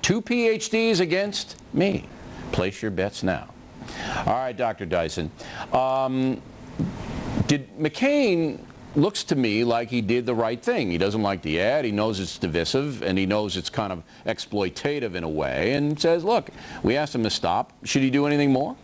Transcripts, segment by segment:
2 PhDs against me. Place your bets now. All right, Dr. Dyson. Did McCain looks to me like he did the right thing. He doesn't like the ad. He knows it's divisive, and he knows it's kind of exploitative in a way, and says, look, we asked him to stop. Should he do anything more?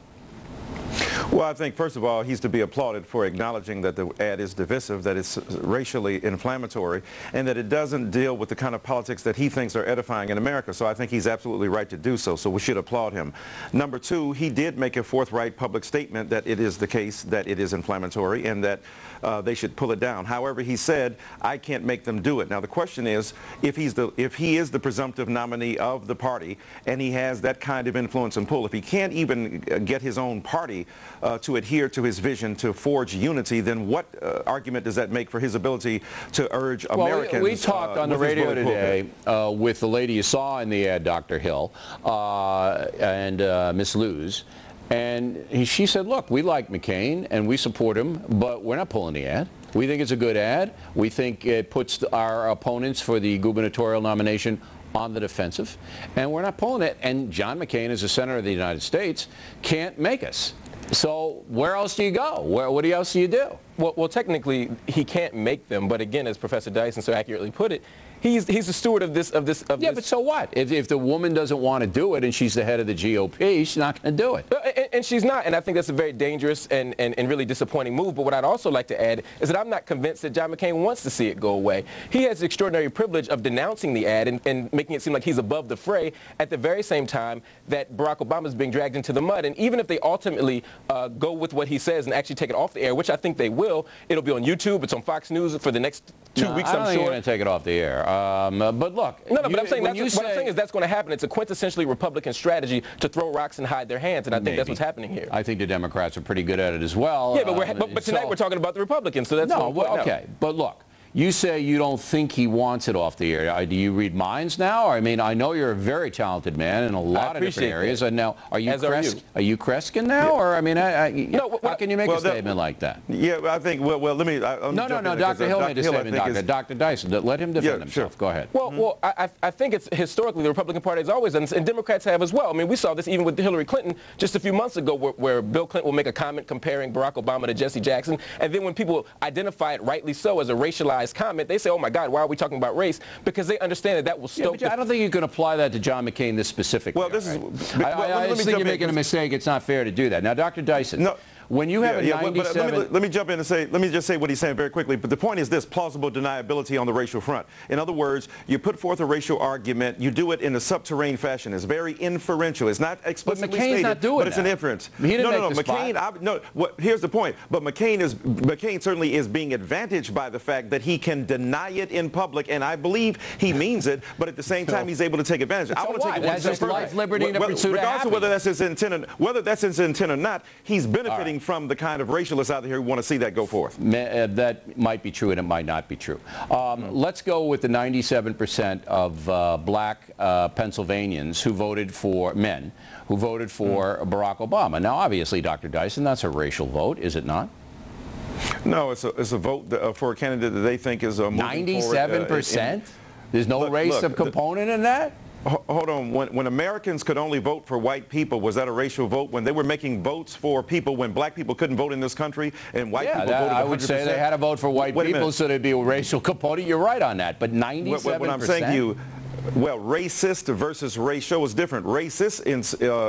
Well, I think, first of all, he's to be applauded for acknowledging that the ad is divisive, that it's racially inflammatory, and that it doesn't deal with the kind of politics that he thinks are edifying in America. So I think he's absolutely right to do so. So we should applaud him. Number two, he did make a forthright public statement that it is the case that it is inflammatory and that they should pull it down. However, he said, I can't make them do it. Now, the question is, if he is the presumptive nominee of the party and he has that kind of influence and pull, if he can't even get his own party to adhere to his vision to forge unity, then what argument does that make for his ability to urge Americans? We talked on the radio today with the lady you saw in the ad, Dr. Hill, and Miss Luz, and she said, look, we like McCain and we support him, but we're not pulling the ad. We think it's a good ad. We think it puts our opponents for the gubernatorial nomination on the defensive, and we're not pulling it. And John McCain, as a senator of the United States, can't make us. So where else do you go? What else do you do? Well, technically, he can't make them. But again, as Professor Dyson so accurately put it, he's the steward of this. Yeah, but so what? If the woman doesn't want to do it and she's the head of the GOP, she's not going to do it. And she's not. And I think that's a very dangerous and really disappointing move. But what I'd also like to add is that I'm not convinced that John McCain wants to see it go away. He has the extraordinary privilege of denouncing the ad and making it seem like he's above the fray at the very same time that Barack Obama is being dragged into the mud. And even if they ultimately go with what he says and actually take it off the air, which I think they will, it'll be on YouTube. It's on Fox News for the next 2 weeks, I'm sure. I don't think you're going to take it off the air. But look, but I'm saying what I'm saying is that's going to happen. It's a quintessentially Republican strategy to throw rocks and hide their hands, and I think that's what's happening here. I think the Democrats are pretty good at it as well. Yeah, but tonight we're talking about the Republicans, so that's okay. But look, you say you don't think he wants it off the air. Do you read minds now? I mean, I know you're a very talented man in a lot of different areas. And now, are you Kreskin now? Yeah. Or I mean, how can you make a statement like that? Yeah, I think. Well, let me. No. Dr. Hill made a statement. Dr. Dyson, let him defend himself. Sure. Go ahead. Well, I think it's historically the Republican Party has always done this, and Democrats have as well. I mean, we saw this even with Hillary Clinton just a few months ago, where Bill Clinton will make a comment comparing Barack Obama to Jesse Jackson, and then when people identify it rightly so as a racialized comment, they say, oh my God, why are we talking about race? Because they understand that will stoke. I don't think you can apply that to John McCain this specifically. Well, this is. I just think you're making a mistake. It's not fair to do that. Now, Dr. Dyson. No. When you have a 97... Let me jump in and say, let me just say what he's saying very quickly. But the point is this, plausible deniability on the racial front. In other words, you put forth a racial argument, you do it in a subterranean fashion. It's very inferential. It's not explicitly stated, not doing but it's an inference. He didn't make the McCain, here's the point. But McCain certainly is being advantaged by the fact that he can deny it in public, and I believe he means it, but at the same time, he's able to take advantage. I want to take it one step further. Life, liberty, and pursuit of regardless of whether that's his intent or not, he's benefiting from the kind of racialists out there who want to see that go forth. That might be true and it might not be true. Let's go with the 97% of black Pennsylvanians who voted for Barack Obama. Now, obviously, Dr. Dyson, that's a racial vote, is it not? No, it's a vote for a candidate that they think is a 97%? There's no race component in that? Hold on. When Americans could only vote for white people, was that a racial vote? When they were making votes for people, when black people couldn't vote in this country, and white people voted 100%? I would say they had to vote for white people, so there'd be a racial component. You're right on that, but 97%? What I'm saying to you, well, racist versus racial is different. Racist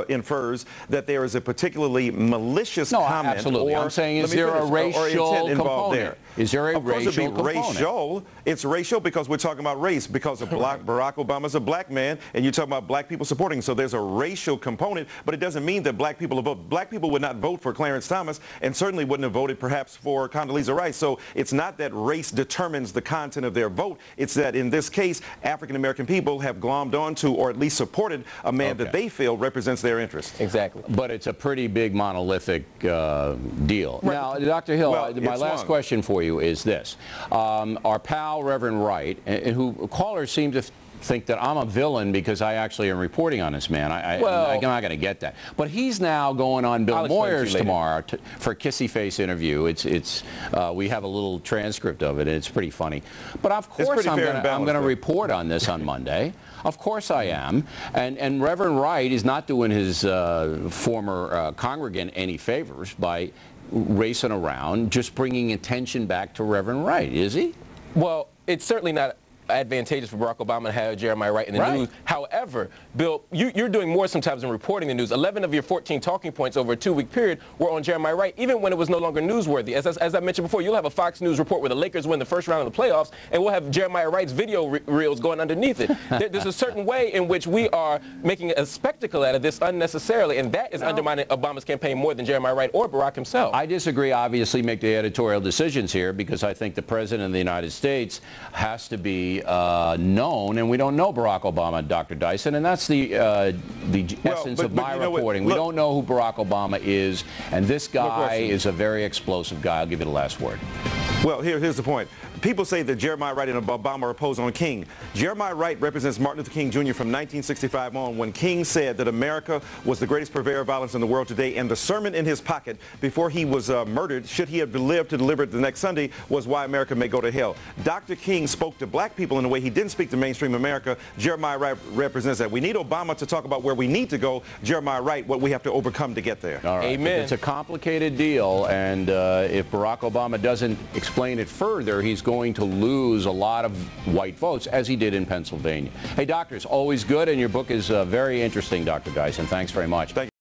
infers that there is a particularly malicious comment. Absolutely. I'm saying, is there a racial component there? Is there a racial component? It's racial because we're talking about race, because Barack Obama's a black man, and you're talking about black people supporting. So there's a racial component, but it doesn't mean that black people will vote. Black people would not vote for Clarence Thomas, and certainly wouldn't have voted perhaps for Condoleezza Rice. So it's not that race determines the content of their vote. It's that in this case, African-American people have glommed onto, or at least supported, a man that they feel represents their interests. Exactly. But it's a pretty big monolithic deal. Right. Now, Dr. Hill, my last question for you is this. Our pal, Reverend Wright, who callers seem to think that I'm a villain because I actually am reporting on this man. I'm not going to get that. But he's now going on Bill Moyers tomorrow for a kissy face interview. We have a little transcript of it, and it's pretty funny. But of course I'm going to report on this on Monday. Of course I am. And Reverend Wright is not doing his former congregant any favors by racing around, just bringing attention back to Reverend Wright, is he? Well, it's certainly not advantageous for Barack Obama to have Jeremiah Wright in the news. However, Bill, you're doing more sometimes than reporting the news. 11 of your 14 talking points over a 2-week period were on Jeremiah Wright, even when it was no longer newsworthy. As I mentioned before, you'll have a Fox News report where the Lakers win the first round of the playoffs, and we'll have Jeremiah Wright's video reels going underneath it. There's a certain way in which we are making a spectacle out of this unnecessarily, and that is undermining Obama's campaign more than Jeremiah Wright or Barack himself. I disagree, obviously, make the editorial decisions here, because I think the President of the United States has to be known, and we don't know Barack Obama, Dr. Dyson, and that's the essence of my reporting. We don't know who Barack Obama is, and this guy is a very explosive guy. I'll give you the last word. Well, here's the point. People say that Jeremiah Wright and Obama are opposed on King. Jeremiah Wright represents Martin Luther King Jr. from 1965 on, when King said that America was the greatest purveyor of violence in the world today, and the sermon in his pocket before he was murdered, should he have lived to deliver it the next Sunday, was why America may go to hell. Dr. King spoke to black people in a way he didn't speak to mainstream America. Jeremiah Wright represents that. We need Obama to talk about where we need to go. Jeremiah Wright, what we have to overcome to get there. All right. Amen. It's a complicated deal, and if Barack Obama doesn't explain it further, he's going to lose a lot of white votes, as he did in Pennsylvania. Hey, doctors, always good, and your book is very interesting, Dr. Dyson. Thanks very much. Thank you.